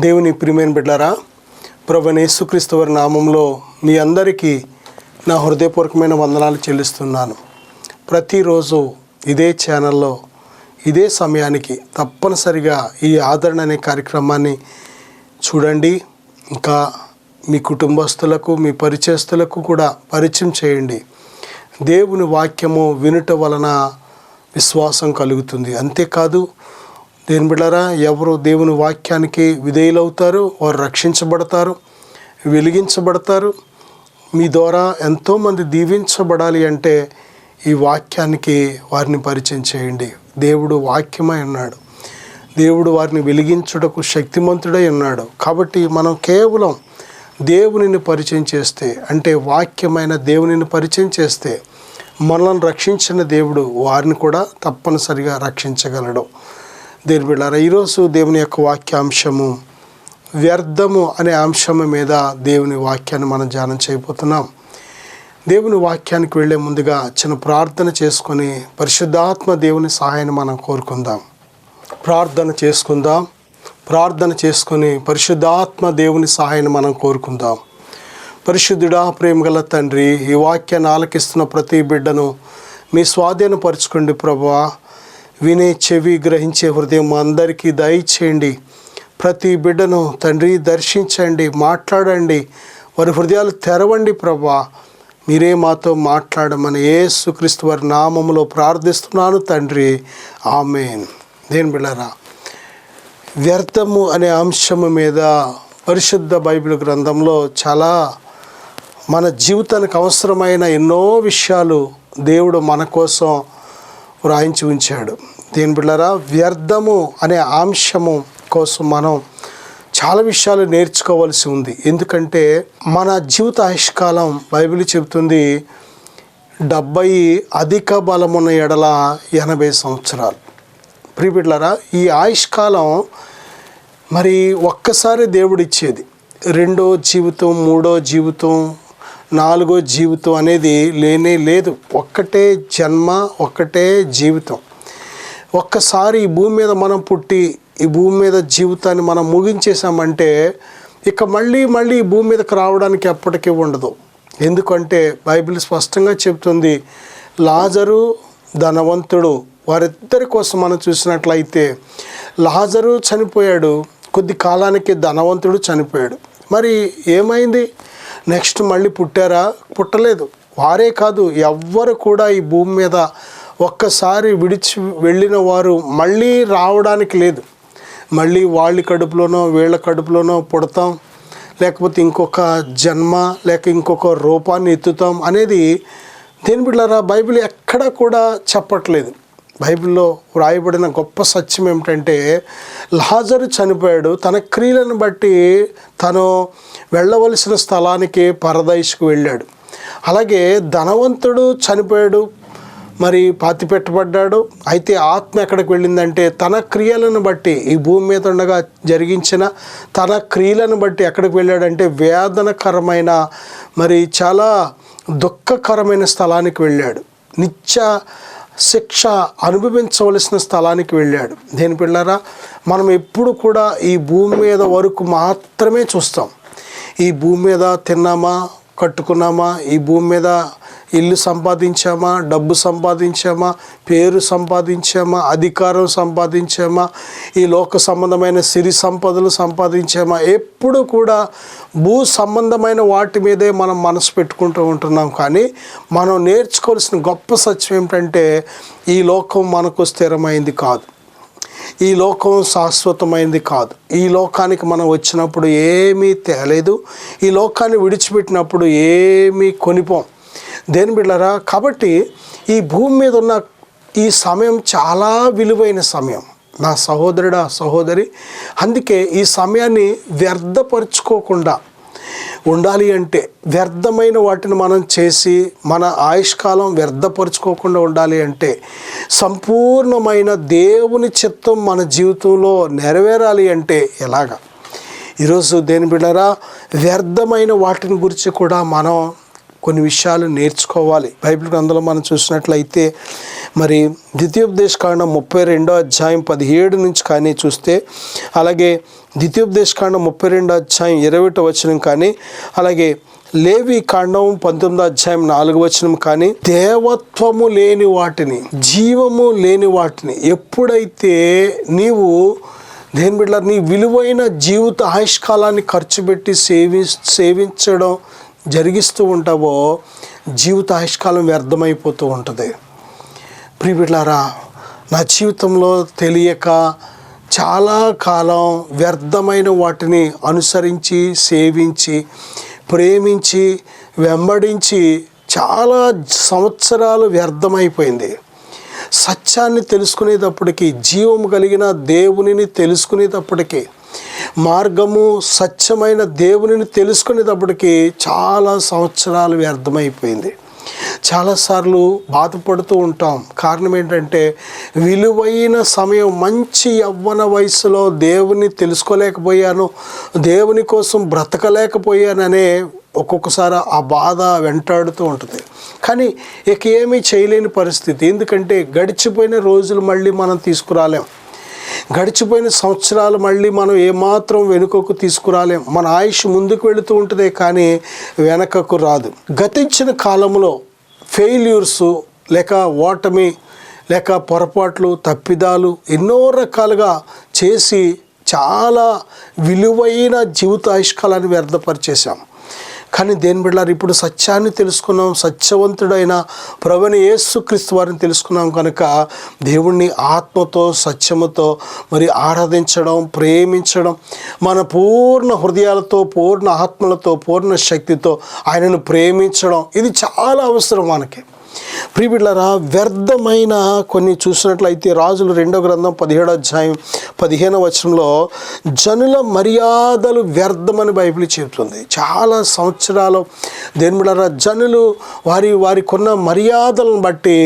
దేవుని ప్రియమైన బిడ్డలారా, ప్రభువైన యేసుక్రీస్తు వారి నామంలో మీ అందరికీ నా హృదయపూర్వకమైన వందనాలు చెల్లిస్తున్నాను. ప్రతిరోజు ఇదే ఛానల్లో ఇదే సమయానికి తప్పనిసరిగా ఈ ఆదరణ అనే కార్యక్రమాన్ని చూడండి. ఇంకా మీ కుటుంబస్తులకు, మీ పరిచయస్తులకు కూడా పరిచయం చేయండి. దేవుని వాక్యము వినుట వలన విశ్వాసం కలుగుతుంది. అంతేకాదు దేవుని బిడ్డలారా, ఎవరు దేవుని వాక్యానికి విధేయులవుతారో వారు రక్షించబడతారు, వెలిగించబడతారు. మీ ద్వారా ఎంతోమంది దీవించబడాలి అంటే ఈ వాక్యానికి వారిని పరిచయం చేయండి. దేవుడు వాక్యమై ఉన్నాడు. దేవుడు వారిని వెలిగించుటకు శక్తిమంతుడై ఉన్నాడు. కాబట్టి మనం కేవలం దేవునిని పరిచయం చేస్తే, అంటే వాక్యమైన దేవునిని పరిచయం చేస్తే మనల్ని రక్షించిన దేవుడు వారిని కూడా తప్పనిసరిగా రక్షించగలడు. దేవుని బిడ్డలారా, ఈరోజు దేవుని యొక్క వాక్యాంశము వ్యర్థము అనే అంశము మీద దేవుని వాక్యాన్ని మనం ధ్యానం చేయబోతున్నాం. దేవుని వాక్యానికి వెళ్ళే ముందుగా చిన్న ప్రార్థన చేసుకొని పరిశుద్ధాత్మ దేవుని సహాయాన్ని మనం కోరుకుందాం. ప్రార్థన చేసుకొని పరిశుద్ధాత్మ దేవుని సహాయాన్ని మనం కోరుకుందాం. పరిశుద్ధుడా, ప్రేమగల తండ్రి, ఈ వాక్యాన్ని ఆలకిస్తున్న ప్రతి బిడ్డను మీ స్వాధీనపరచుకోండి ప్రభువా. వినే చెవి, గ్రహించే హృదయం అందరికీ దయచేయండి. ప్రతి బిడ్డను తండ్రి దర్శించండి, మాట్లాడండి, వారి హృదయాలు తెరవండి ప్రభువా. మీరే మాతో మాట్లాడమని యేసుక్రీస్తు వారి నామములో ప్రార్థిస్తున్నాను తండ్రి, ఆమేన్. దేవుని బిడ్డలారా, వ్యర్థము అనే అంశము మీద పరిశుద్ధ బైబిల్ గ్రంథంలో చాలా మన జీవితానికి అవసరమైన ఎన్నో విషయాలు దేవుడు మన కోసం వ్రాయించి ఉంచాడు. దేవుని బిడ్డలారా, వ్యర్థము అనే అంశము కోసం మనం చాలా విషయాలు నేర్చుకోవాల్సి ఉంది. ఎందుకంటే మన జీవిత ఆయుష్కాలం బైబిల్ చెబుతుంది 70, అధిక బలమున్న ఎడల 80 సంవత్సరాలు. ప్రియ బిడ్డలారా, ఈ ఆయుష్కాలం మరి ఒక్కసారి దేవుడు ఇచ్చేది. రెండో జీవితం, మూడో జీవితం, నాలుగో జీవితం అనేది లేనే లేదు. ఒక్కటే జన్మ, ఒక్కటే జీవితం. ఒక్కసారి ఈ భూమి మీద మనం పుట్టి ఈ భూమి మీద జీవితాన్ని మనం ముగించేసామంటే ఇక మళ్ళీ ఈ భూమి మీదకి రావడానికి ఎప్పటికీ ఉండదు. ఎందుకంటే బైబిల్ స్పష్టంగా చెప్తుంది, లాజరు, ధనవంతుడు, వారిద్దరి కోసం మనం చూసినట్లయితే లాజరు చనిపోయాడు, కొద్ది కాలానికి ధనవంతుడు చనిపోయాడు. మరి ఏమైంది? నెక్స్ట్ మళ్ళీ పుట్టారా? పుట్టలేదు. వారే కాదు, ఎవ్వరు కూడా ఈ భూమి మీద ఒక్కసారి విడిచి వెళ్ళిన వారు మళ్ళీ రావడానికి లేదు. మళ్ళీ వాళ్ళ కడుపులోనో వీళ్ళ కడుపులోనో పుడతాం, లేకపోతే ఇంకొక జన్మ లేక ఇంకొక రూపాన్ని ఎత్తుతాం అనేది దేవుని బిడ్డలారా బైబిల్ ఎక్కడా కూడా చెప్పట్లేదు. బైబిల్లో వ్రాయబడిన గొప్ప సత్యం ఏమిటంటే, లాజరు చనిపోయాడు, తన క్రియలను బట్టి తను వెళ్ళవలసిన స్థలానికి పరదైసుకు వెళ్ళాడు. అలాగే ధనవంతుడు చనిపోయాడు, మరి పాతి పెట్టబడ్డాడు. అయితే ఆత్మ ఎక్కడికి వెళ్ళిందంటే తన క్రియలను బట్టి, ఈ భూమి మీద ఉండగా జరిగించిన తన క్రియలను బట్టి ఎక్కడికి వెళ్ళాడంటే వేదనకరమైన, మరి చాలా దుఃఖకరమైన స్థలానికి వెళ్ళాడు. నిత్య శిక్ష అనుభవించవలసిన స్థలానికి వెళ్ళాడు. దేని పిల్లరా, మనం ఎప్పుడు కూడా ఈ భూమి మీద వరకు మాత్రమే చూస్తాం. ఈ భూమి మీద తిన్నామా, కట్టుకున్నామా, ఈ భూమి మీద ఇల్లు సంపాదించామా, డబ్బు సంపాదించామా, పేరు సంపాదించామా, అధికారం సంపాదించామా, ఈ లోక సంబంధమైన సిరి సంపదలు సంపాదించామా, ఎప్పుడు కూడా భూ సంబంధమైన వాటి మీదే మనం మనసు పెట్టుకుంటూ ఉంటున్నాం. కానీ మనం నేర్చుకోవాల్సిన గొప్ప సత్యం ఏమిటంటే, ఈ లోకం మనకు స్థిరమైంది కాదు, ఈ లోకం శాశ్వతమైంది కాదు. ఈ లోకానికి మనం వచ్చినప్పుడు ఏమీ తేలేదు, ఈ లోకాన్ని విడిచిపెట్టినప్పుడు ఏమీ కొనిపోం. దేని బిడ్డలారా, కాబట్టి ఈ భూమి మీద ఉన్న ఈ సమయం చాలా విలువైన సమయం నా సహోదరుడా, సహోదరి. అందుకే ఈ సమయాన్ని వ్యర్థపరుచుకోకుండా ఉండాలి అంటే, వ్యర్థమైన వాటిని మనం చేసి మన ఆయుష్కాలం వ్యర్థపరుచుకోకుండా ఉండాలి అంటే, సంపూర్ణమైన దేవుని చిత్తం మన జీవితంలో నెరవేరాలి అంటే ఎలాగా? ఈరోజు దేని బిడ్డలారా, వ్యర్థమైన వాటిని గురించి కూడా మనం కొన్ని విషయాలు నేర్చుకోవాలి. బైబిల్ గ్రంథంలో మనం చూసినట్లయితే మరి ద్వితీయోపదేశకాండం 32వ అధ్యాయం 17 నుంచి కానీ చూస్తే, అలాగే ద్వితీయోపదేశకాండం 32వ అధ్యాయం 21వ వచనం కానీ, అలాగే లేవి కాండం 19వ అధ్యాయం 4వ వచనం కానీ, దేవత్వము లేని వాటిని, జీవము లేని వాటిని ఎప్పుడైతే నీవు దేని బిడ్డ నీ విలువైన జీవిత ఆయుష్కాలాన్ని ఖర్చు పెట్టి సేవించడం జరిగిస్తూ ఉంటావో, జీవిత ఆయుష్కాలం వ్యర్థమైపోతూ ఉంటుంది. ప్రియ బిడ్డలారా, నా జీవితంలో తెలియక చాలా కాలం వ్యర్థమైన వాటిని అనుసరించి, సేవించి, ప్రేమించి, వెంబడించి చాలా సంవత్సరాలు వ్యర్థమైపోయింది. సత్యాన్ని తెలుసుకునేటప్పటికీ, జీవము కలిగిన దేవునిని తెలుసుకునేటప్పటికీ, మార్గము సత్యమైన దేవునిని తెలుసుకునేటప్పటికీ చాలా సంవత్సరాలు వ్యర్థమైపోయింది. చాలాసార్లు బాధపడుతూ ఉంటాం. కారణం ఏంటంటే, విలువైన సమయం, మంచి యవ్వన వయసులో దేవుని తెలుసుకోలేకపోయాను, దేవుని కోసం బ్రతకలేకపోయాననే ఒక్కొక్కసారి ఆ బాధ వెంటాడుతూ ఉంటుంది. కానీ ఇక ఏమీ చేయలేని పరిస్థితి. ఎందుకంటే గడిచిపోయిన రోజులు మళ్ళీ మనం తీసుకురాలేం, గడిచిపోయిన సంవత్సరాలు మళ్ళీ మనం ఏమాత్రం వెనుకకు తీసుకురాలేం. మన ఆయుష్ ముందుకు వెళుతూ ఉంటుంది కానీ వెనకకు రాదు. గతించిన కాలంలో ఫెయిల్యూర్స్ లేక ఓటమి లేక పొరపాట్లు, తప్పిదాలు ఎన్నో రకాలుగా చేసి చాలా విలువైన జీవిత ఆయుష్కాలాన్ని వ్యర్థపరిచేశాం. కానీ దేని బిడ్డలారా, ఇప్పుడు సత్యాన్ని తెలుసుకున్నాం, సత్యవంతుడైన ప్రభువైన యేసుక్రీస్తు వారిని తెలుసుకున్నాం కనుక దేవుణ్ణి ఆత్మతో, సత్యముతో మరి ఆరాధించడం, ప్రేమించడం, మన పూర్ణ హృదయాలతో, పూర్ణ ఆత్మలతో, పూర్ణ శక్తితో ఆయనను ప్రేమించడం, ఇది చాలా అవసరం మనకి. ప్రియ బిడ్డలారా, వ్యర్థమైన కొన్ని చూసినట్లయితే రాజుల 2వ గ్రంథం 17వ అధ్యాయం 15వ వచనంలో జనుల మర్యాదలు వ్యర్థమని బైబిల్ చెబుతుంది. చాలా సంవత్సరాలు దేని బిడ్డలారా, జనులు వారి కొన్న మర్యాదలను బట్టి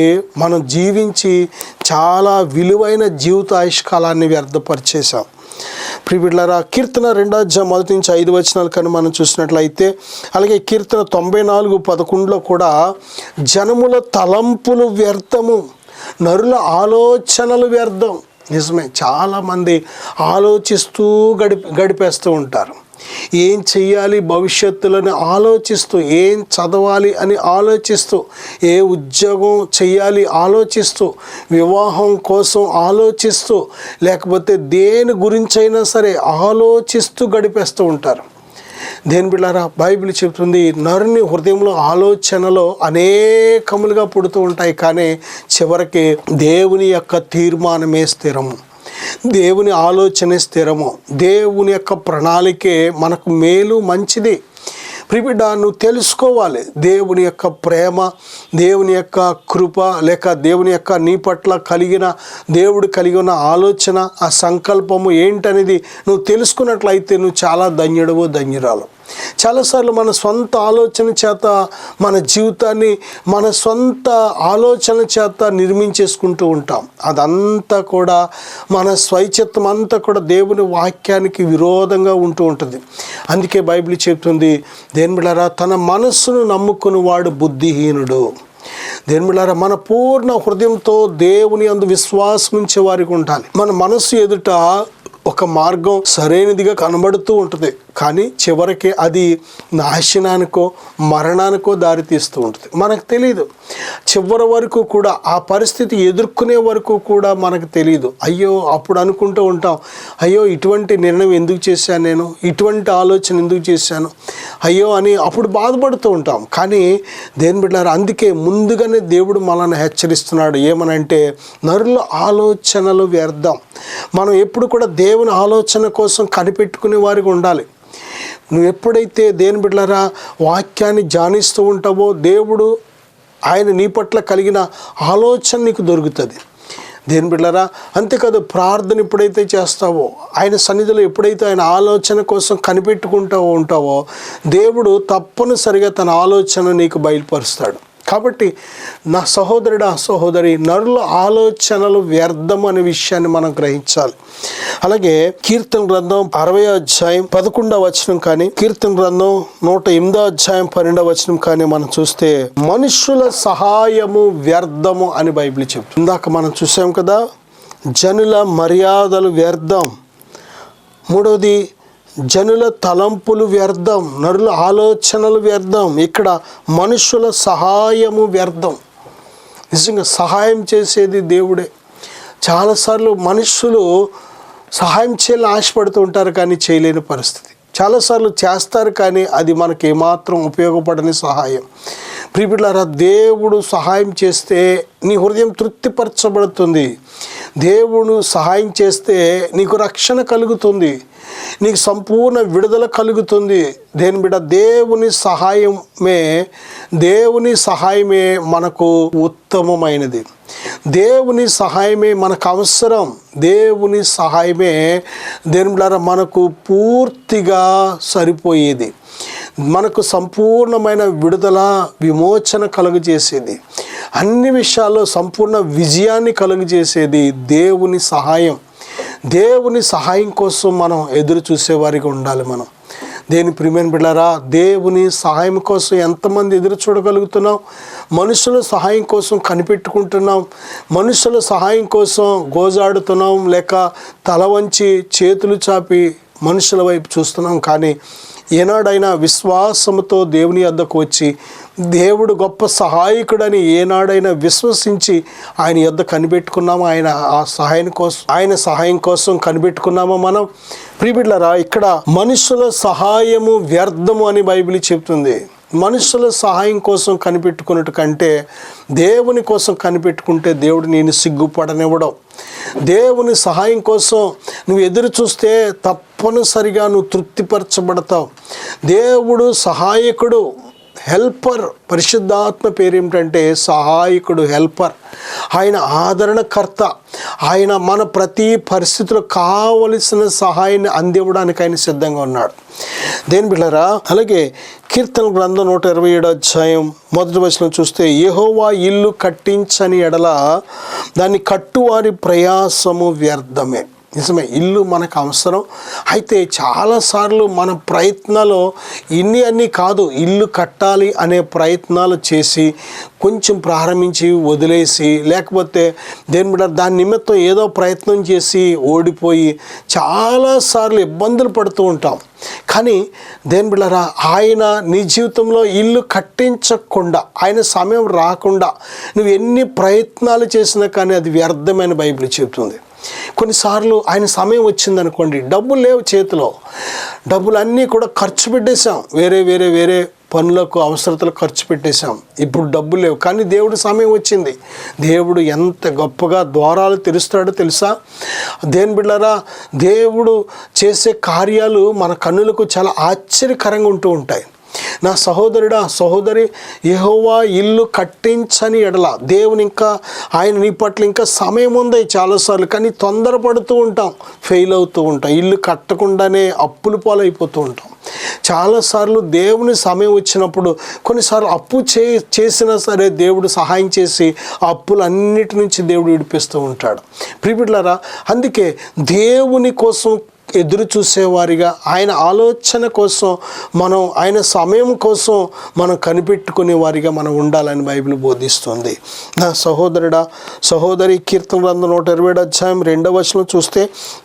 మనం జీవించి చాలా విలువైన జీవిత ఆయుష్కాలాన్ని వ్యర్థపరిచేశాం. ప్రియ బిడ్డలారా, కీర్తన 2వ అధ్యాయం 1 నుంచి 5 వచనాలు కానీ మనం చూసినట్లయితే, అలాగే కీర్తన 94:11లో కూడా జనముల తలంపులు వ్యర్థము, నరుల ఆలోచనలు వ్యర్థం. నిజమే, చాలామంది ఆలోచిస్తూ గడిపేస్తూ ఉంటారు. ఏం చెయ్యాలి భవిష్యత్తులని ఆలోచిస్తూ, ఏం చదవాలి అని ఆలోచిస్తూ, ఏ ఉద్యోగం చెయ్యాలి ఆలోచిస్తూ, వివాహం కోసం ఆలోచిస్తూ, లేకపోతే దేని గురించైనా సరే ఆలోచిస్తూ గడిపేస్తూ ఉంటారు. దేని బిడ్డలారా, బైబిల్ చెబుతుంది, నరుని హృదయంలో ఆలోచనలు అనేకములుగా పుడుతూ ఉంటాయి, కానీ చివరికి దేవుని యొక్క తీర్మానమే స్థిరము, దేవుని ఆలోచనే స్థిరము, దేవుని యొక్క ప్రణాళికే మనకు మేలు, మంచిది. ప్రిబిడ్డ, నువ్వు తెలుసుకోవాలి దేవుని యొక్క ప్రేమ, దేవుని యొక్క కృప, లేక దేవుని యొక్క నీ పట్ల దేవుడు కలిగి ఉన్న ఆలోచన, ఆ సంకల్పము ఏంటనేది నువ్వు తెలుసుకున్నట్లయితే నువ్వు చాలా ధన్యుడవు, ధన్యురాలు. చాలాసార్లు మన సొంత ఆలోచన చేత మన జీవితాన్ని మన సొంత ఆలోచన చేత నిర్మించేసుకుంటూ ఉంటాం. అదంతా కూడా మన స్వైచిత్తం అంతా కూడా దేవుని వాక్యానికి విరోధంగా ఉంటూ ఉంటుంది. అందుకే బైబిల్ చెప్తుంది, దేని బిడ్డలారా, తన మనస్సును నమ్ముకుని వాడు బుద్ధిహీనుడు. దేని బిడ్డలారా, మన పూర్ణ హృదయంతో దేవుని యందు విశ్వాసం ఉంచే వారికి ఉండాలి. మన మనస్సు ఎదుట ఒక మార్గం సరైనదిగా కనబడుతూ ఉంటుంది, కానీ చివరికి అది నాశనానికో మరణానికో దారితీస్తూ ఉంటుంది. మనకు తెలియదు, చివరి వరకు కూడా ఆ పరిస్థితి ఎదుర్కొనే వరకు కూడా మనకు తెలియదు. అయ్యో, అప్పుడు అనుకుంటూ ఉంటాం, అయ్యో ఇటువంటి నిర్ణయం ఎందుకు చేశాను, నేను ఇటువంటి ఆలోచన ఎందుకు చేశాను, అయ్యో అని అప్పుడు బాధపడుతూ ఉంటాం. కానీ దేని బిడ్డలారా, అందుకే ముందుగానే దేవుడు మనల్ని హెచ్చరిస్తున్నాడు. ఏమనంటే, నరుల ఆలోచనలు వ్యర్థం. మనం ఎప్పుడు కూడా దేవుని ఆలోచన కోసం కనిపెట్టుకునే వారికి ఉండాలి. నువ్వు ఎప్పుడైతే దేని బిడ్డలారా వాక్యాన్ని ధ్యానిస్తూ ఉంటావో, దేవుడు ఆయన నీ పట్ల కలిగిన ఆలోచన నీకు దొరుకుతుంది. దేని బిడ్డలారా, అంతేకాదు, ప్రార్థన ఎప్పుడైతే చేస్తావో, ఆయన సన్నిధిలో ఎప్పుడైతే ఆయన ఆలోచన కోసం కనిపెట్టుకుంటూ ఉంటావో, దేవుడు తప్పనిసరిగా తన ఆలోచన నీకు బయలుపరుస్తాడు. కాబట్టి నా సహోదరుడా సహోదరి, నరుల ఆలోచనలు వ్యర్థం అనే విషయాన్ని మనం గ్రహించాలి. అలాగే కీర్తన గ్రంథం 60వ అధ్యాయం 11వ వచనం కానీ, కీర్తన గ్రంథం 108వ అధ్యాయం 12వ వచనం కానీ మనం చూస్తే మనుషుల సహాయము వ్యర్థము అని బైబిల్ చెప్తుంది. ఇందాక మనం చూసాం కదా, జనుల మర్యాదలు వ్యర్థం. మూడవది, జనుల తలంపులు వ్యర్థం, నరుల ఆలోచనలు వ్యర్థం. ఇక్కడ మనుషుల సహాయము వ్యర్థం. నిజంగా సహాయం చేసేది దేవుడే. చాలాసార్లు మనుషులు సహాయం చేయాలని ఆశపడుతూ ఉంటారు, కానీ చేయలేని పరిస్థితి. చాలాసార్లు చేస్తారు, కానీ అది మనకి ఏమాత్రం ఉపయోగపడని సహాయం. ప్రియబిడ్డలారా, దేవుడు సహాయం చేస్తే నీ హృదయం తృప్తిపరచబడుతుంది. దేవుడు సహాయం చేస్తే నీకు రక్షణ కలుగుతుంది, నీకు సంపూర్ణ విడుదల కలుగుతుంది. దేని బిడ్డ, దేవుని సహాయమే మనకు ఉత్తమమైనది. దేవుని సహాయమే మనకు అవసరం. దేవుని సహాయమే దేని బిడ్డ మనకు పూర్తిగా సరిపోయేది. మనకు సంపూర్ణమైన విడుదల, విమోచన కలుగజేసేది, అన్ని విషయాల్లో సంపూర్ణ విజయాన్ని కలుగజేసేది దేవుని సహాయం. దేవుని సహాయం కోసం మనం ఎదురు చూసేవారిగా ఉండాలి. మనం దేని ప్రియమైన బిడ్డలారా, దేవుని సహాయం కోసం ఎంతమంది ఎదురు చూడగలుగుతున్నాం? మనుషుల సహాయం కోసం కనిపెట్టుకుంటున్నాం, మనుషుల సహాయం కోసం గోజాడుతున్నాం, లేక తల వంచి చేతులు చాపి మనుషుల వైపు చూస్తున్నాం. కానీ ఏనాడైనా విశ్వాసముతో దేవుని యొద్దకు వచ్చి దేవుడు గొప్ప సహాయకుడని ఏనాడైనా విశ్వసించి ఆయన యొద్ద కనిపెట్టుకున్నామా? ఆయన సహాయం కోసం కనిపెట్టుకున్నామా మనం? ప్రియబిడ్డలారా, ఇక్కడ మనుషుల సహాయము వ్యర్థము అని బైబిల్ చెప్తుంది. మనుషుల సహాయం కోసం కనిపెట్టుకున్నట్టు కంటే దేవుని కోసం కనిపెట్టుకుంటే దేవుడు నేను సిగ్గుపడనివ్వడం. దేవుని సహాయం కోసం నువ్వు ఎదురు చూస్తే తప్పనిసరిగా నువ్వు తృప్తిపరచబడతావు. దేవుడు సహాయకుడు, హెల్పర్. పరిశుద్ధాత్మ పేరు ఏమిటంటే సహాయకుడు, హెల్పర్. ఆయన ఆదరణకర్త. ఆయన మన ప్రతి పరిస్థితిలో కావలసిన సహాయాన్ని అందివ్వడానికి ఆయన సిద్ధంగా ఉన్నాడు. దేని బిడ్డలారా, అలాగే కీర్తన గ్రంథం 127వ అధ్యాయం 1వ వచనం చూస్తే, యెహోవా ఇల్లు కట్టించని ఎడల దాన్ని కట్టువారి ప్రయాసము వ్యర్థమే. నిజమే, ఇల్లు మనకు అవసరం. అయితే చాలాసార్లు మన ప్రయత్నాలు అన్నీ కాదు, ఇల్లు కట్టాలి అనే ప్రయత్నాలు చేసి కొంచెం ప్రారంభించి వదిలేసి, లేకపోతే దేని బిడ్డ దాని నిమిత్తం ఏదో ప్రయత్నం చేసి ఓడిపోయి చాలాసార్లు ఇబ్బందులు పడుతూ ఉంటాం. కానీ దేని బిడ్డలారా, ఆయన నీ జీవితంలో ఇల్లు కట్టించకుండా, ఆయన సమయం రాకుండా నువ్వు ఎన్ని ప్రయత్నాలు చేసినా కానీ అది వ్యర్థమైన బైబిల్ చెబుతుంది. కొన్నిసార్లు ఆయన సమయం వచ్చిందనుకోండి, డబ్బులు లేవు చేతిలో, డబ్బులన్నీ కూడా ఖర్చు పెట్టేశాం, వేరే పనులకు అవసరతలకు ఖర్చు పెట్టేశాం. ఇప్పుడు డబ్బులు లేవు, కానీ దేవుడు సమయం వచ్చింది. దేవుడు ఎంత గొప్పగా ద్వారాలు తెరుస్తాడో తెలుసా? దేని బిడ్డలారా, దేవుడు చేసే కార్యాలు మన కన్నులకు చాలా ఆశ్చర్యకరంగా ఉంటూ ఉంటాయి. నా సహోదరుడా సహోదరి, యెహోవా ఇల్లు కట్టించని ఎడల, దేవుని ఆయన నీ పట్ల ఇంకా సమయం ఉంది చాలాసార్లు, కానీ తొందరపడుతూ ఉంటాం, ఫెయిల్ అవుతూ ఉంటాం, ఇల్లు కట్టకుండానే అప్పులు పాలైపోతూ ఉంటాం. చాలాసార్లు దేవుని సమయం వచ్చినప్పుడు కొన్నిసార్లు అప్పు చేసినా సరే దేవుడు సహాయం చేసి ఆ అప్పులన్నిటి నుంచి దేవుడు విడిపిస్తూ ఉంటాడు. ప్రియబిడ్డలారా, అందుకే దేవుని కోసం ఎదురు చూసేవారిగా, ఆయన ఆలోచన కోసం మనం, ఆయన సమయం కోసం మనం కనిపెట్టుకునే వారిగా మనం ఉండాలని బైబిల్ బోధిస్తుంది. నా సహోదరుడా సహోదరి, కీర్తన గ్రంథం 127వ అధ్యాయం 2వ వచనం చూస్తే,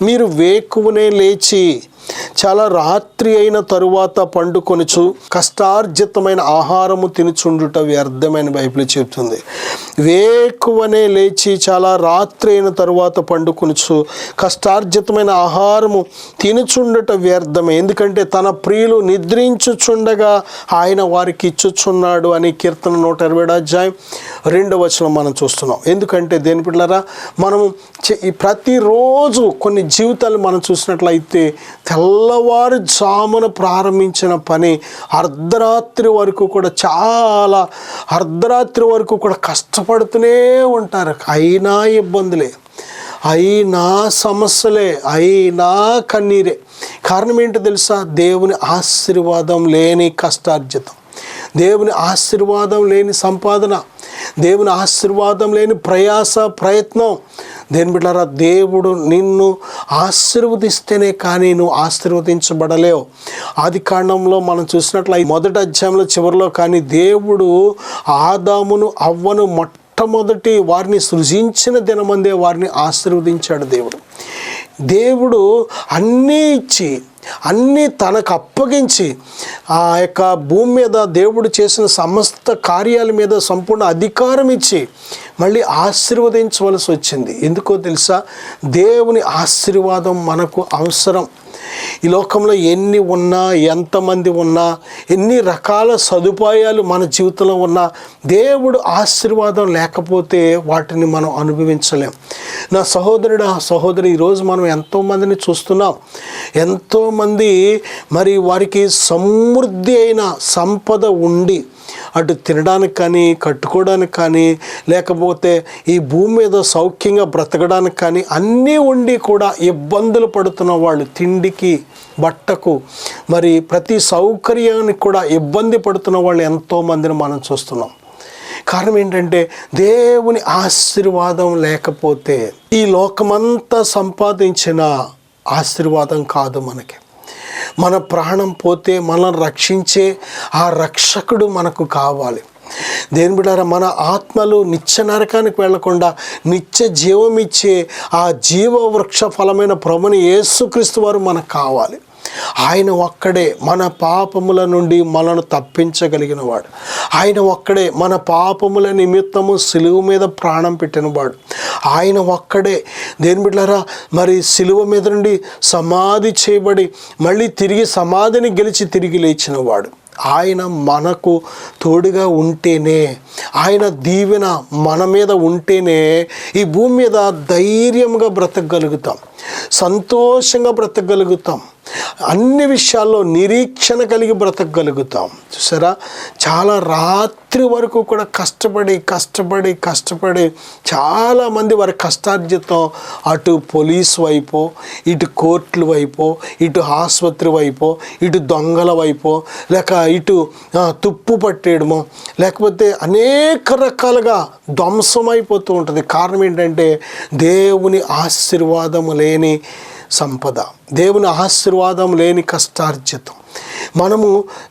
మీరు వేకువనే లేచి చాలా రాత్రి అయిన తరువాత పండుకొనుచు కష్టార్జితమైన ఆహారము తినుచుండుట వ్యర్థమైన బైబిల్ చెబుతుంది. వేకువనే లేచి చాలా రాత్రి అయిన తరువాత పండుకొనుచు కష్టార్జితమైన ఆహారము తినుచుండుట వ్యర్థమే, ఎందుకంటే తన ప్రియులు నిద్రించుచుండగా ఆయన వారికి ఇచ్చుచున్నాడు అని కీర్తన 127వ అధ్యాయం 2వ వచనం మనం చూస్తున్నాం. ఎందుకంటే దేని బిడ్డలారా, మనము ప్రతిరోజు కొన్ని జీవితాలు మనం చూసినట్లయితే తెల్లవారుజామున ప్రారంభించిన పని అర్ధరాత్రి వరకు కూడా, చాలా అర్ధరాత్రి వరకు కూడా కష్టపడుతూనే ఉంటారు. అయినా ఇబ్బందులే, అయినా సమస్యలే, అయినా కన్నీరే. కారణం ఏంటో తెలుసా? దేవుని ఆశీర్వాదం లేని కష్టార్జితం, దేవుని ఆశీర్వాదం లేని సంపాదన, దేవుని ఆశీర్వాదం లేని ప్రయాస ప్రయత్నం. దేని బిడ్డారా, దేవుడు నిన్ను ఆశీర్వదిస్తేనే కానీ నువ్వు ఆశీర్వదించబడలేవు. ఆదికాండంలో మనం చూసినట్లు మొదటి అధ్యాయంలో చివరిలో కానీ దేవుడు ఆదామును అవ్వను మొట్టమొదటి వారిని సృజించిన దినమందే వారిని ఆశీర్వదించాడు. దేవుడు అన్నీ ఇచ్చి అన్నీ తనకు అప్పగించి ఆ యొక్క భూమి మీద దేవుడు చేసిన సమస్త కార్యాల మీద సంపూర్ణ అధికారం ఇచ్చి మళ్ళీ ఆశీర్వదించవలసి వచ్చింది. ఎందుకో తెలుసా? దేవుని ఆశీర్వాదం మనకు అవసరం. ఈ లోకంలో ఎన్ని ఉన్నా, ఎంతమంది ఉన్నా, ఎన్ని రకాల సదుపాయాలు మన జీవితంలో ఉన్నా, దేవుడు ఆశీర్వాదం లేకపోతే వాటిని మనం అనుభవించలేం. నా సహోదరుడు సహోదరి, ఈరోజు మనం ఎంతోమందిని చూస్తున్నాం. ఎంతోమంది మరి వారికి సమృద్ధి అయిన సంపద ఉండి అటు తినడానికి కానీ, కట్టుకోవడానికి కానీ, లేకపోతే ఈ భూమి మీద సౌఖ్యంగా బ్రతకడానికి కానీ అన్నీ ఉండి కూడా ఇబ్బందులు పడుతున్న వాళ్ళు, తిండికి బట్టకు మరి ప్రతి సౌకర్యానికి కూడా ఇబ్బంది పడుతున్న వాళ్ళు ఎంతోమందిని మనం చూస్తున్నాం. కారణం ఏంటంటే దేవుని ఆశీర్వాదం లేకపోతే ఈ లోకమంతా సంపాదించిన ఆశీర్వాదం కాదు మనకి. మన ప్రాణం పోతే మనల్ని రక్షించే ఆ రక్షకుడు మనకు కావాలి. దేని బిడ్డారా, మన ఆత్మలు నిత్య నరకానికి వెళ్లకుండా నిత్య జీవం ఇచ్చే ఆ జీవ వృక్ష ఫలమైన ప్రభుని యేసుక్రీస్తు వారు మనకు కావాలి. ఆయన ఒక్కడే మన పాపముల నుండి మనను తప్పించగలిగిన వాడు. ఆయన ఒక్కడే మన పాపముల నిమిత్తము సిలువ మీద ప్రాణం పెట్టినవాడు. ఆయన ఒక్కడే దేని బిడ్డారా మరి సిలువ మీద నుండి సమాధి చేయబడి మళ్ళీ తిరిగి సమాధిని గెలిచి తిరిగి లేచినవాడు. ఆయన మనకు తోడుగా ఉంటేనే, ఆయన దీవెన మన మీద ఉంటేనే ఈ భూమి మీద ధైర్యంగా బ్రతకగలుగుతాం, సంతోషంగా బ్రతకగలుగుతాం, అన్ని విషయాల్లో నిరీక్షణ కలిగి బ్రతకగలుగుతాం. చూసారా, చాలా రాత్రి వరకు కూడా కష్టపడి చాలామంది వారి కష్టార్జితం అటు పోలీస్ వైపు, ఇటు కోర్టుల వైపు, ఇటు ఆసుపత్రి వైపు, ఇటు దొంగల వైపు, లేక ఇటు తుప్పు పట్టేయడమో, లేకపోతే అనేక రకాలుగా ధ్వంసమైపోతూ ఉంటుంది. కారణం ఏంటంటే దేవుని ఆశీర్వాదము లేని సంపద, దేవుని ఆశీర్వాదం లేని కష్టార్జితం. మనము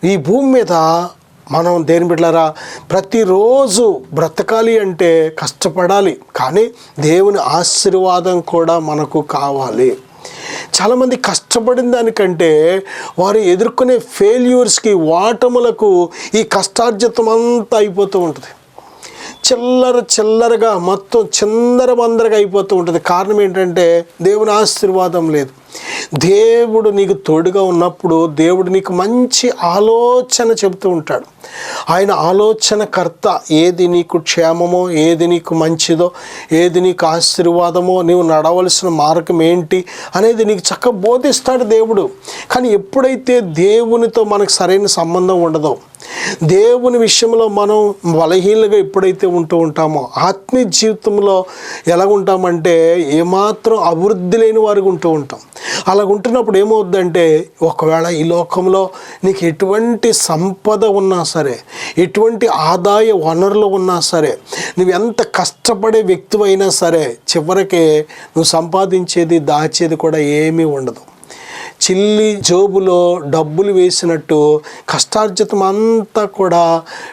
ఈ భూమి మీద మనం దేని బిడ్డలారా ప్రతిరోజు బ్రతకాలి అంటే కష్టపడాలి, కానీ దేవుని ఆశీర్వాదం కూడా మనకు కావాలి. చాలామంది కష్టపడిన దానికంటే వారు ఎదుర్కొనే ఫెయిల్యూర్స్కి, ఓటములకు ఈ కష్టార్జితం అంతా అయిపోతూ ఉంటుంది. చిల్లరగా మొత్తం చిందరబందరగా అయిపోతూ ఉంటుంది. కారణం ఏంటంటే దేవుని ఆశీర్వాదం లేదు. దేవుడు నీకు తోడుగా ఉన్నప్పుడు దేవుడు నీకు మంచి ఆలోచన చెబుతూ ఉంటాడు. ఆయన ఆలోచనకర్త. ఏది నీకు క్షేమమో, ఏది నీకు మంచిదో, ఏది నీకు ఆశీర్వాదమో, నీవు నడవలసిన మార్గం ఏంటి అనేది నీకు చక్కగా బోధిస్తాడు దేవుడు. కానీ ఎప్పుడైతే దేవునితో మనకు సరైన సంబంధం ఉండదో, దేవుని విషయంలో మనం బలహీనంగా ఎప్పుడైతే ఉంటూ ఉంటామో, ఆత్మీయ జీవితంలో ఎలా ఉంటామంటే ఏమాత్రం అభివృద్ధి లేని వారికి ఉంటూ ఉంటాం. అలా ఉంటున్నప్పుడు ఏమవుద్దంటే, ఒకవేళ ఈ లోకంలో నీకు ఎటువంటి సంపద ఉన్నా సరే, ఎటువంటి ఆదాయ వనరులు ఉన్నా సరే, నువ్వు ఎంత కష్టపడే వ్యక్తి అయినా సరే, చివరికి నువ్వు సంపాదించేది దాచేది కూడా ఏమీ ఉండదు. చిల్లి జోబులో డబ్బులు వేసినట్టు కష్టార్జితం అంతా కూడా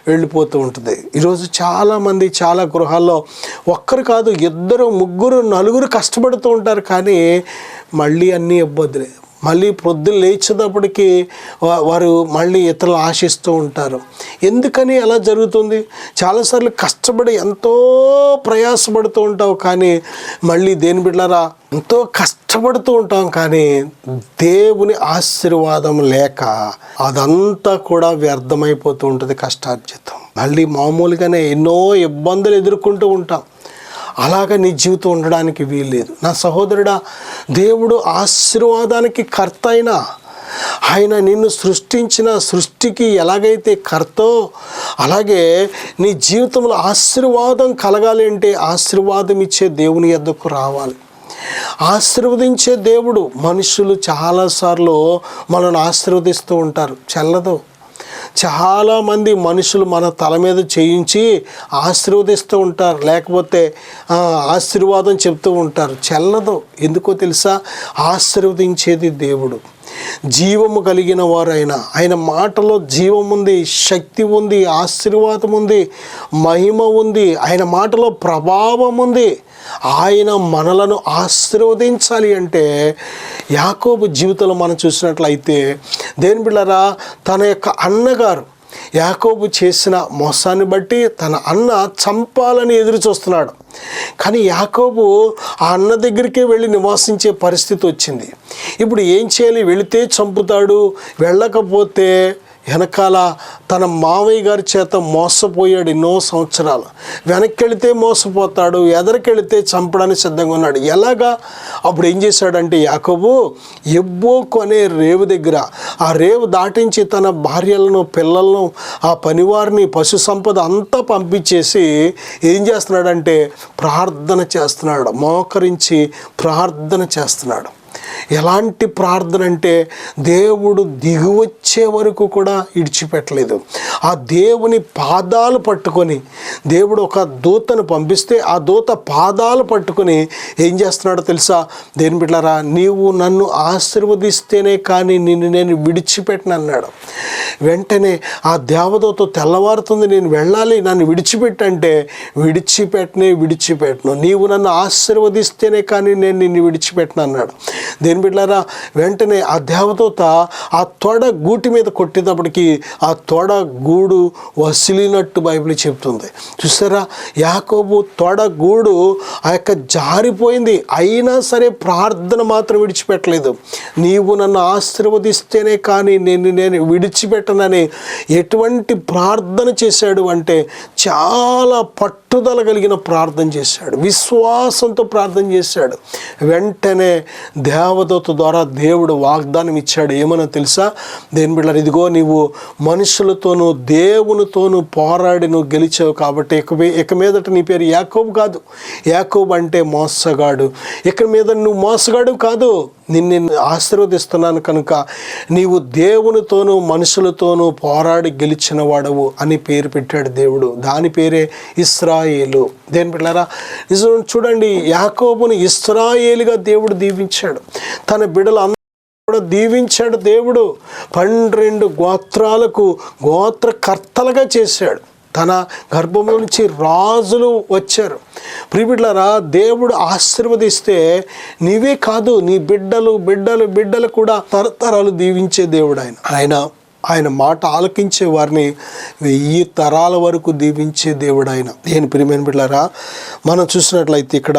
వెళ్ళిపోతూ ఉంటుంది. ఈరోజు చాలామంది చాలా గృహాల్లో ఒక్కరు కాదు, 2, 3, 4 కష్టపడుతూ ఉంటారు, కానీ మళ్ళీ అన్నీ ఇబ్బందులే. మళ్ళీ పొద్దున్న లేచేటప్పటికి వారు మళ్ళీ ఇతరులు ఆశిస్తూ ఉంటారు. ఎందుకని అలా జరుగుతుంది? చాలాసార్లు కష్టపడి ఎంతో ప్రయాసపడుతూ ఉంటావు, కానీ మళ్ళీ దేని బిడ్డలారా ఎంతో కష్టపడుతూ ఉంటాం, కానీ దేవుని ఆశీర్వాదం లేక అదంతా కూడా వ్యర్థమైపోతూ ఉంటుంది కష్టార్జితం. మళ్ళీ మామూలుగానే ఎన్నో ఇబ్బందులు ఎదుర్కొంటూ ఉంటాం. అలాగ నీ జీవితం ఉండడానికి వీల్లేదు. నా సహోదరుడా, దేవుడు ఆశీర్వాదానికి కర్త అయినా, ఆయన నిన్ను సృష్టించిన సృష్టికి ఎలాగైతే కర్తో, అలాగే నీ జీవితంలో ఆశీర్వాదం కలగాలి అంటే ఆశీర్వాదం ఇచ్చే దేవుని యొద్దకు రావాలి. ఆశీర్వదించే దేవుడు. మనుషులు చాలాసార్లు మనల్ని ఆశీర్వదిస్తూ ఉంటారు, చెల్లదు. చాలామంది మనుషులు మన తల మీద చేయించి ఆశీర్వదిస్తూ ఉంటారు, లేకపోతే ఆశీర్వాదం చెప్తూ ఉంటారు. చెల్లదు. ఎందుకో తెలుసా? ఆశీర్వదించేది దేవుడు. జీవము కలిగిన వారైన ఆయన మాటలో జీవం ఉంది, శక్తి ఉంది, ఆశీర్వాదం ఉంది, మహిమ ఉంది. ఆయన మాటలో ప్రభావం ఉంది. ఆయన మనలను ఆశీర్వదించాలి అంటే యాకోబు జీవితంలో మనం చూసినట్లయితే దేని బిడ్డలారా, తన యొక్క అన్నగారు యాకోబు చేసిన మోసాన్ని బట్టి తన అన్న చంపాలని ఎదురు చూస్తున్నాడు. కానీ యాకోబు ఆ అన్న దగ్గరికే వెళ్ళి నివాసించే పరిస్థితి వచ్చింది. ఇప్పుడు ఏం చేయాలి? వెళితే చంపుతాడు, వెళ్ళకపోతే వెనకాల తన మావయ్య గారి చేత మోసపోయాడు ఎన్నో సంవత్సరాలు. వెనక్కి వెళితే మోసపోతాడు, ఎదరికెళితే చంపడానికి సిద్ధంగా ఉన్నాడు. ఎలాగా? అప్పుడు ఏం చేశాడంటే యాకోబు ఎబ్బోకు అనే రేవు దగ్గర, ఆ రేవు దాటించి తన భార్యలను, పిల్లలను, ఆ పనివారిని, పశు సంపద అంతా పంపించేసి ఏం చేస్తున్నాడంటే ప్రార్థన చేస్తున్నాడు. మోకరించి ప్రార్థన చేస్తున్నాడు. ఎలాంటి ప్రార్థన అంటే దేవుడు దిగువచ్చే వరకు కూడా ఇడిచిపెట్టలేదు. ఆ దేవుని పాదాలు పట్టుకొని, దేవుడు ఒక దూతను పంపిస్తే ఆ దూత పాదాలు పట్టుకొని ఏం చేస్తున్నాడో తెలుసా? దేని బిడ్డలారా, నీవు నన్ను ఆశీర్వదిస్తేనే కానీ నిన్ను నేను విడిచిపెట్టను అన్నాడు. వెంటనే ఆ దేవదూత తెల్లవారుతుంది, నేను వెళ్ళాలి, నన్ను విడిచిపెట్టంటే విడిచిపెట్టను, నీవు నన్ను ఆశీర్వదిస్తేనే కానీ నేను నిన్ను విడిచిపెట్టను అన్నాడు. దేని బిడ్డలారా, వెంటనే ఆ దేవదూత ఆ తొడ గూటి మీద కొట్టేటప్పటికి ఆ తొడ గూడు వసిలినట్టు బైబిల్ చెప్తుంది. చూసారా, యాకోబు తొడ గూడు ఆ యొక్క జారిపోయింది. అయినా సరే ప్రార్థన మాత్రం విడిచిపెట్టలేదు. నీవు నన్ను ఆశీర్వదిస్తేనే కానీ నేను విడిచిపెట్టనని ఎటువంటి ప్రార్థన చేశాడు అంటే చాలా పట్టుదల కలిగిన ప్రార్థన చేశాడు, విశ్వాసంతో ప్రార్థన చేశాడు. వెంటనే దేవదూత ద్వారా దేవుడు వాగ్దానం ఇచ్చాడు. ఏమన్నా తెలుసా? దేని బిడ్డలారా, ఇదిగో నీవు మనుషులతోనూ దేవునితోనూ పోరాడి నువ్వు గెలిచావు కాబట్టి ఇక మీదట నీ పేరు యాకోబు కాదు. యాకోబు అంటే మోసగాడు. ఇక మీద నువ్వు మోసగాడు కాదు, నిన్ను ఆశీర్వదిస్తున్నాను కనుక నీవు దేవునితోనూ మనుషులతోనూ పోరాడి గెలిచిన వాడవు అని పేరు పెట్టాడు దేవుడు. దాని పేరే ఇశ్రాయేలు. దేని బిడ్డలారా, నిజం చూడండి, యాకోబుని ఇశ్రాయేలుగా దేవుడు దీవించాడు. తన బిడ్డలు కూడా దీవించాడు దేవుడు. 12 గోత్రాలకు గోత్రకర్తలుగా చేశాడు. తన గర్భంలో నుంచి రాజులు వచ్చారు. ప్రియబిడ్డలారా, దేవుడు ఆశీర్వదిస్తే నీవే కాదు, నీ బిడ్డలు కూడా తరతరాలు దీవించే దేవుడు ఆయన మాట ఆలకించే వారిని 1000 తరాల వరకు దీవించే దేవుడు ఆయన. నేను ప్రియమైన బిడ్డలారా, మనం చూసినట్లయితే ఇక్కడ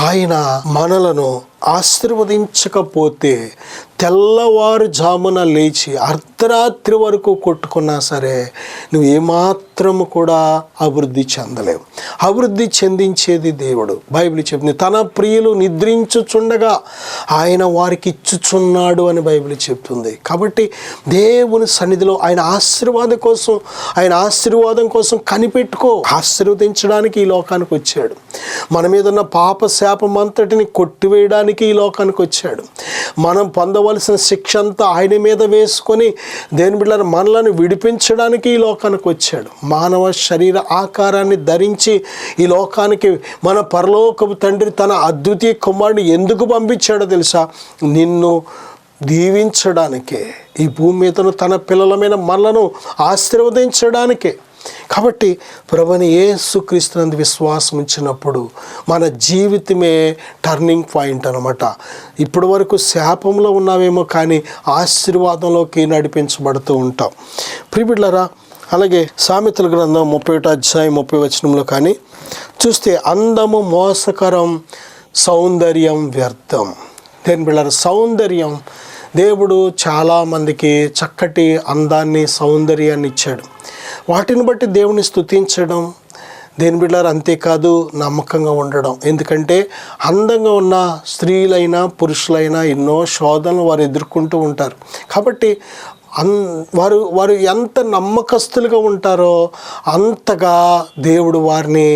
ఆయన మనలను ఆశీర్వదించకపోతే తెల్లవారుజామున లేచి అర్ధరాత్రి వరకు కొట్టుకున్నా సరే నువ్వు ఏమాత్రము కూడా అభివృద్ధి చెందలేవు. అభివృద్ధి చెందించేది దేవుడు. బైబిల్ చెప్తుంది, తన ప్రియులు నిద్రించుచుండగా ఆయన వారికి ఇచ్చుచున్నాడు అని బైబిల్ చెప్తుంది. కాబట్టి దేవుని సన్నిధిలో ఆయన ఆశీర్వాదం కోసం కనిపెట్టుకో. ఆశీర్వదించడానికి ఈ లోకానికి వచ్చాడు. మన మీద ఉన్న పాప శాపం అంతటిని కొట్టివేయడానికి ఈ లోకానికి వచ్చాడు. మనం పొందవలసిన శిక్ష అంతా ఆయన మీద వేసుకొని దేని బిడ్డలారా మనలను విడిపించడానికి ఈ లోకానికి వచ్చాడు. మానవ శరీర ఆకారాన్ని ధరించి ఈ లోకానికి మన పరలోకపు తండ్రి తన అద్వితీయ కుమారుడిని ఎందుకు పంపించాడో తెలుసా? నిన్ను దీవించడానికే, ఈ భూమి మీదను తన పిల్లలమైన మనలను ఆశీర్వదించడానికే. కాబట్టి ప్రభువైన యేసుక్రీస్తునందు విశ్వాసం ఉంచినప్పుడు మన జీవితమే టర్నింగ్ పాయింట్ అన్నమాట. ఇప్పటి వరకు శాపంలో ఉన్నావేమో కానీ ఆశీర్వాదంలోకి నడిపించబడుతూ ఉంటాం. ప్రియబిడ్డలారా, అలాగే సామెతల గ్రంథం 31 అధ్యాయం 30 వచనంలో కానీ చూస్తే అందము మోసకరం, సౌందర్యం వ్యర్థం. దేని బిడ్డలారా, సౌందర్యం, దేవుడు చాలామందికి చక్కటి అందాన్ని, సౌందర్యాన్ని ఇచ్చాడు. వాటిని బట్టి దేవుని స్తుతించడం, దేని బిడ్డలారా, అంతేకాదు నమ్మకంగా ఉండడం. ఎందుకంటే అందంగా ఉన్న స్త్రీలైనా పురుషులైనా ఎన్నో శోధనలు వారు ఎదుర్కొంటూ ఉంటారు. కాబట్టి వారు ఎంత నమ్మకస్తులుగా ఉంటారో అంతగా దేవుడు వారిని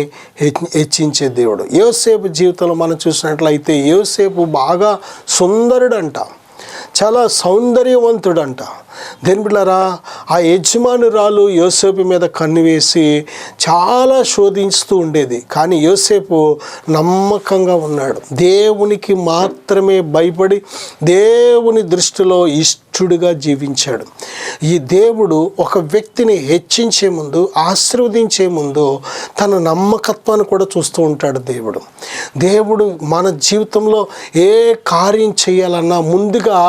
హెచ్చించే దేవుడు. యోసేపు జీవితంలో మనం చూసినట్లయితే యోసేపు బాగా సుందరుడంట. చాలా సౌందర్యవంతుడంట. దేని బిడ్డలారా, ఆ యజమానురాలు యోసేపు మీద కన్ను వేసి చాలా శోధిస్తూ ఉండేది. కానీ యోసేపు నమ్మకంగా ఉన్నాడు. దేవునికి మాత్రమే భయపడి దేవుని దృష్టిలో ఇష్టడుగా జీవించాడు. ఈ దేవుడు ఒక వ్యక్తిని హెచ్చించే ముందు, ఆశీర్వదించే ముందు తన నమ్మకత్వాన్ని కూడా చూస్తూ ఉంటాడు. దేవుడు మన జీవితంలో ఏ కార్యం చేయాలన్నా ముందుగా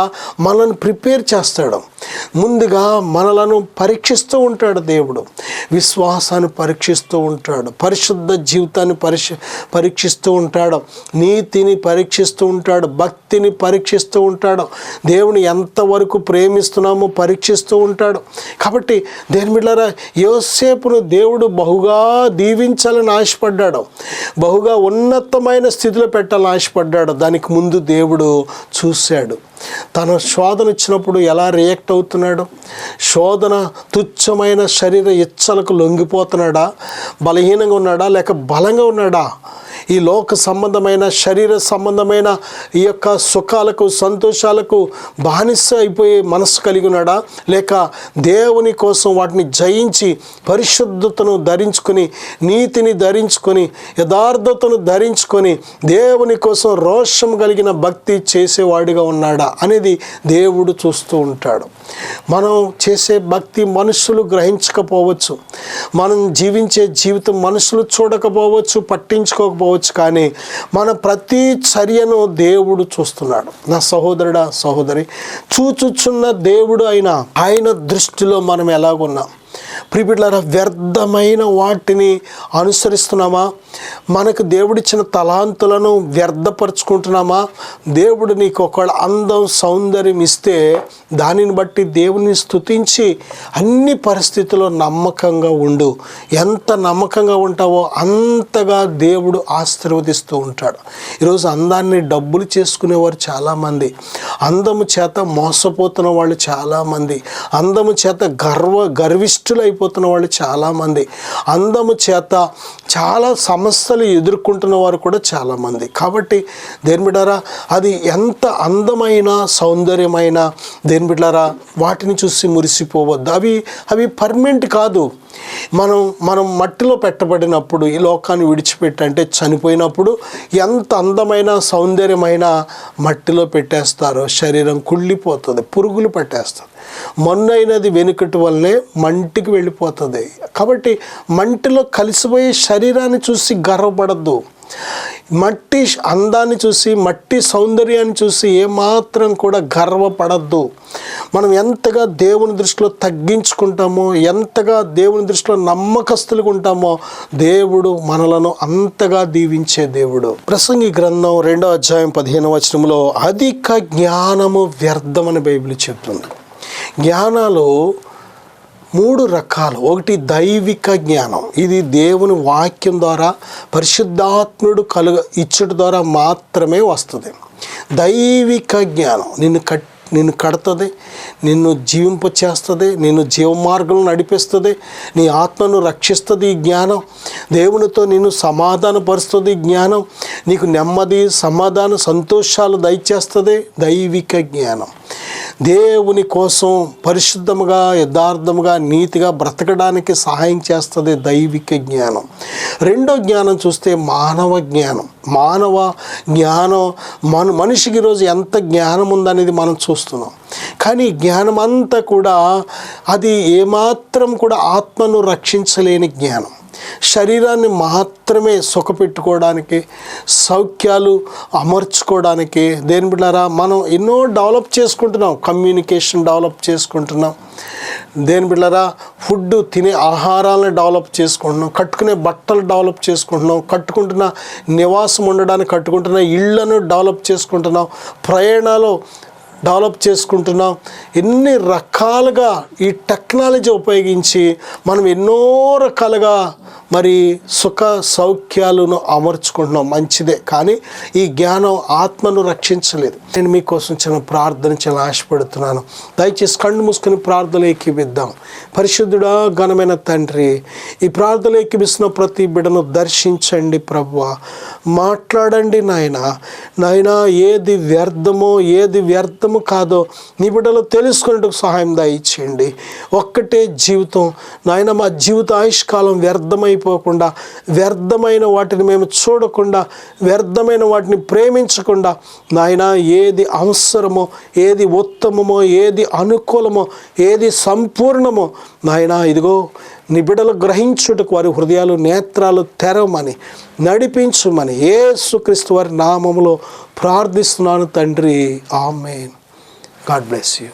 మనల్ని ప్రిపేర్ చేస్తాడు. ముందుగా మనలను పరీక్షిస్తూ ఉంటాడు. దేవుడు విశ్వాసాన్ని పరీక్షిస్తూ ఉంటాడు, పరిశుద్ధ జీవితాన్ని పరీక్షిస్తూ ఉంటాడు, నీతిని పరీక్షిస్తూ ఉంటాడు, భక్తిని పరీక్షిస్తూ ఉంటాడు, దేవుని ఎంతవరకు ప్రేమిస్తున్నామో పరీక్షిస్తూ ఉంటాడు. కాబట్టి దేని బిడ్డలారా, యోసేపును దేవుడు బహుగా దీవించాలని ఆశపడ్డాడు, బహుగా ఉన్నతమైన స్థితిలో పెట్టాలని ఆశపడ్డాడు. దానికి ముందు దేవుడు చూశాడు. తన శోధన ఇచ్చినప్పుడు ఎలా రియాక్ట్ అవుతున్నాడు? శోధన తుచ్చమైన శరీర ఇచ్చలకు లొంగిపోతున్నాడా? బలహీనంగా ఉన్నాడా లేక బలంగా ఉన్నాడా? ఈ లోక సంబంధమైన శరీర సంబంధమైన ఈ యొక్క సుఖాలకు సంతోషాలకు బానిస అయిపోయే మనసు కలిగి ఉన్నాడా? లేక దేవుని కోసం వాటిని జయించి పరిశుద్ధతను ధరించుకొని, నీతిని ధరించుకొని, యథార్థతను ధరించుకొని దేవుని కోసం రోషం కలిగిన భక్తి చేసేవాడిగా ఉన్నాడా అనేది దేవుడు చూస్తూ ఉంటాడు. మనం చేసే భక్తి మనుషులు గ్రహించకపోవచ్చు, మనం జీవించే జీవితం మనుషులు చూడకపోవచ్చు, పట్టించుకోకపోవచ్చు, కానీ మన ప్రతి చర్యను దేవుడు చూస్తున్నాడు. నా సహోదరుడా, సహోదరి, చూచుచున్న దేవుడు ఆయన దృష్టిలో మనం ఎలాగున్నాం? ప్రియబిడ్డలారా, వ్యర్థమైన వాటిని అనుసరిస్తున్నామా? మనకు దేవుడిచ్చిన తలాంతులను వ్యర్థపరుచుకుంటున్నామా? దేవుడు నీకు ఒకవేళ అందం, సౌందర్యం ఇస్తే దానిని బట్టి దేవుని స్తుతించి అన్ని పరిస్థితుల్లో నమ్మకంగా ఉండు. ఎంత నమ్మకంగా ఉంటావో అంతగా దేవుడు ఆశీర్వదిస్తూ ఉంటాడు. ఈరోజు అందాన్ని డబ్బులు చేసుకునేవారు చాలామంది, అందము చేత మోసపోతున్న వాళ్ళు చాలామంది, అందము చేత గర్విష్ఠులు అయిపోతున్న వాళ్ళు చాలామంది, అందము చేత చాలా సమస్యలు ఎదుర్కొంటున్న వారు కూడా చాలామంది. కాబట్టి దేని బిడ్డారా, అది ఎంత అందమైన సౌందర్యమైన దేని బిడ్డారా, వాటిని చూసి మురిసిపోవద్దు. అవి పర్మనెంట్ కాదు. మనం మట్టిలో పెట్టబడినప్పుడు, ఈ లోకాన్ని విడిచిపెట్టి అంటే చనిపోయినప్పుడు ఎంత అందమైన సౌందర్యమైన మట్టిలో పెట్టేస్తారో శరీరం కుళ్ళిపోతుంది, పురుగులు పట్టేస్తుంది. మొన్నైనది వెనుకటి వల్లనే మంటికి వెళ్ళిపోతుంది. కాబట్టి మంటిలో కలిసిపోయే శరీరాన్ని చూసి గర్వపడద్దు. మట్టి అందాన్ని చూసి, మట్టి సౌందర్యాన్ని చూసి ఏమాత్రం కూడా గర్వపడద్దు. మనం ఎంతగా దేవుని దృష్టిలో తగ్గించుకుంటామో, ఎంతగా దేవుని దృష్టిలో నమ్మకస్తులుగా ఉంటామో దేవుడు మనలను అంతగా దీవించే దేవుడు. ప్రసంగి గ్రంథం 2వ అధ్యాయం 15వ వచనంలో అధిక జ్ఞానము వ్యర్థమని బైబిల్ చెప్తుంది. జ్ఞానాలు 3 రకాలు. ఒకటి దైవిక జ్ఞానం. ఇది దేవుని వాక్యం ద్వారా, పరిశుద్ధాత్ముడు ఇచ్చట ద్వారా మాత్రమే వస్తుంది. దైవిక జ్ఞానం నిన్ను కడుతుంది, నిన్ను జీవింపచేస్తుంది, నిన్ను జీవమార్గంలో నడిపిస్తుంది, నీ ఆత్మను రక్షిస్తుంది. ఈ జ్ఞానం దేవునితో నిన్ను సమాధానపరుస్తుంది. ఈ జ్ఞానం నీకు నెమ్మది, సమాధానం, సంతోషాలు దయచేస్తుంది. దైవిక జ్ఞానం దేవుని కోసం పరిశుద్ధముగా, యథార్థముగా, నీతిగా బ్రతకడానికి సహాయం చేస్తుంది దైవిక జ్ఞానం. రెండో జ్ఞానం చూస్తే మానవ జ్ఞానం. మానవ జ్ఞానం మనిషికి ఈరోజు ఎంత జ్ఞానం ఉందనేది మనం చూస్తున్నాం. కానీ జ్ఞానం అంతా కూడా అది ఏమాత్రం కూడా ఆత్మను రక్షించలేని జ్ఞానం. శరీరాన్ని మాత్రమే సుఖపెట్టుకోవడానికి, సౌఖ్యాలు అమర్చుకోవడానికి. దేని బిడ్డారా, మనం ఎన్నో డెవలప్ చేసుకుంటున్నాం, కమ్యూనికేషన్ డెవలప్ చేసుకుంటున్నాం. దేని బిడ్డారా, ఫుడ్ తినే ఆహారాలను డెవలప్ చేసుకుంటున్నాం, కట్టుకునే బట్టలు డెవలప్ చేసుకుంటున్నాం, కట్టుకుంటున్న నివాసం ఉండడానికి కట్టుకుంటున్న ఇళ్లను డెవలప్ చేసుకుంటున్నాం, ప్రయాణాలు డెవలప్ చేసుకుంటున్నాం. ఎన్ని రకాలుగా ఈ టెక్నాలజీ ఉపయోగించి మనం ఎన్నో రకాలుగా మరి సుఖ సౌఖ్యాలను అమర్చుకుంటున్నాం, మంచిదే. కానీ ఈ జ్ఞానం ఆత్మను రక్షించలేదు. నేను మీకోసం చిన్న ప్రార్థన చాలా ఆశపడుతున్నాను. దయచేసి కళ్ళు మూసుకొని ప్రార్థనలు ఏకీపిద్దాం. పరిశుద్ధుడా, ఘనమైన తండ్రి, ఈ ప్రార్థనలు ఏకీపిస్తున్న ప్రతి బిడ్డను దర్శించండి ప్రభువా. మాట్లాడండి నాయనా, ఏది వ్యర్థమో ఏది వ్యర్థము కాదో నీ బిడ్డలు తెలుసుకునేందుకు సహాయం దయచేయండి. ఒక్కటే జీవితం నాయన, మా జీవిత ఆయుష్కాలం వ్యర్థమైపోకుండా, వ్యర్థమైన వాటిని మేము చూడకుండా, వ్యర్థమైన వాటిని ప్రేమించకుండా నాయన, ఏది అవసరమో, ఏది ఉత్తమమో, ఏది అనుకూలమో, ఏది సంపూర్ణమో నాయన, ఇదిగో నీ బిడ్డలు గ్రహించుటకు వారి హృదయాలు, నేత్రాలు తెరవమని, నడిపించుమని యేసుక్రీస్తు వారి నామములో ప్రార్థిస్తున్నాను తండ్రి. ఆమేన్. God bless you.